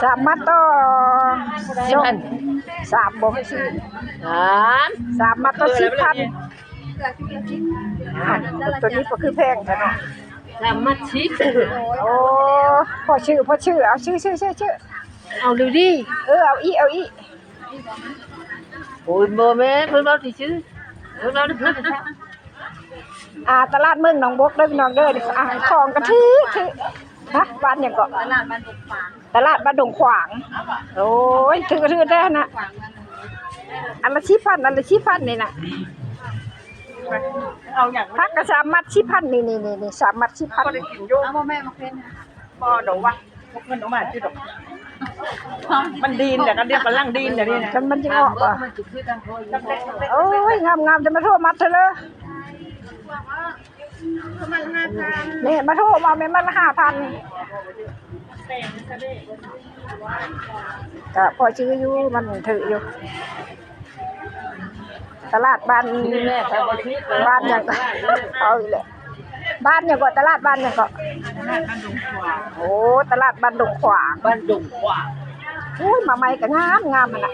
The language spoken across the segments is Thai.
สามมัดต่อ 10,000 สามบ่ให้ซื้อ 3 สามมัดต่อ10,000ตัวนี้ก็คือแพงแต่เนาะ 3มัด10 โอ้พอชื่อเอาชื่อเอาดูดิ เอาอี โอ้ยบ่แม่เพิ่นเว้าสิซื้อเพิ่นเว้าเพิ่นจะตลาดเมืองหนองบกเด้อพี่น้องเด้อของกะถือฮะบ้านหยังก็ตลาดบ้านดงขวางโอ้ยถือได้นะอันละ10,000นี่น่ะเอาอย่างพักกระสามมัด10,000นี่สามมัด10,000ก็ได้กินโยมแม่มาเป็นบ่ดอกวะพกเงินออกมาที่ดอกมันดีนเดี๋ยวกันเรียกกันล่างดีนเดี๋ยวนี้นะ กันมันจะงอกป่ะโอ้ยงามจะมาโทรมัดเธอเลยนี่มาโทรมาเป็นมัน5,000ก็พอชื่ออยู่มันถืออยู่ตลาดบ้านอย่างเอาอีกเลยบ้านอย่างก็ตลาดบ้านอย่างก็โอ้ตลาดบ้านดงขวางอุ้ยมาใหม่ก็งามมันน่ะ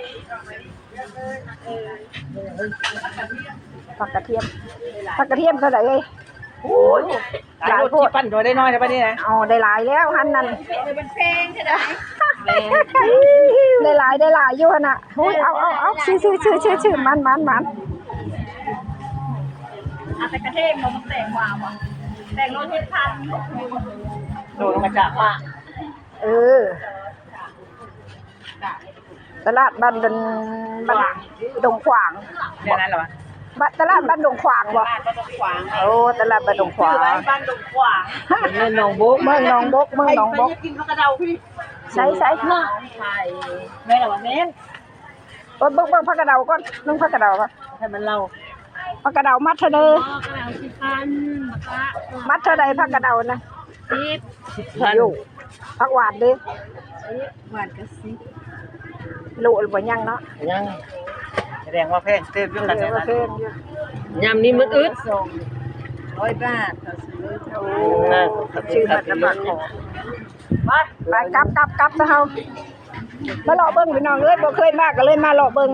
ผักกระเทียมเท่าไหร่เอ้ยโอ้ยหลายที่ปั้นตัวได้น้อยนะป้านี่นะได้หลายแล้วหันนั่นมันแพงใช่ไหมได้หลายอยู่หั่นน่ะอุ้ยเอาชื่อมันแต่กระเทงมันต้องแต่งกว่าว่ะแต่งรถที่พันโดนมาจากว่าตลาดบ้านดงขวางเนี่ยนั่นเหรอตลาดบ้านดงขวางบ่โอ้ตลาดบ้านดงขวางบ้านดงขวางเมืองหนองบกกินผักกระเดาพี่ใส่เนาะใช่แม่เหรอแม่เบิ่งผักกระเดาก่อนนึ่งผักกระเดาก่อนให้มันเล่าผักกระเดามัดเท่าใดมัดเท่าใดผักกระเดานะ10,000อยู่ผักหวานดิหวานก็10ลูกบ่ยังเนาะยังแสดงว่าแพงเต็มอยู่กันเนี่ยนะยามนี้มันอึด100 บาทต่อซื้อโอ้ชื่อมันลำบากของไปกลับซะเฮามาเลาะเบิ่งพี่น้องเอ้ยบ่เคยมาก็เลยมาเลาะเบิ่ง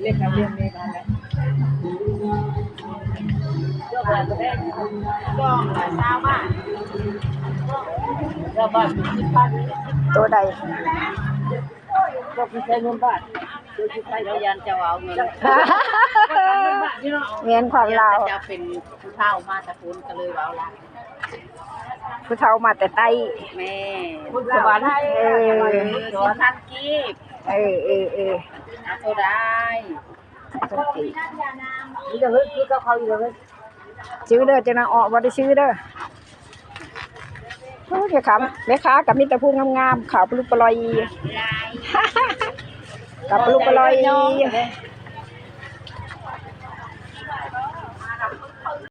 เล่นกับเรื่องนี้กันแหละตัวใดก็คือใช้เงินบาทโดยที่ใช้เรายันจะเอาเงินเมียนความลาวจะเป็นผู้เฒ่ามาตะพุนก็เลยเอาล่ะผู้เฒ่ามาแต่ใต้แม่สวรรค์ตัวทันกีบโซได้นี่จะเฮ้ยคือเขาอยู่เลยชื่อเด้อจะนางออกบ่ได้ชื่อเด้อโอ้ยครับแม่ค้ากับมีแต่ผู้งามๆขาวปลุกปลอยกับปลุกปลอย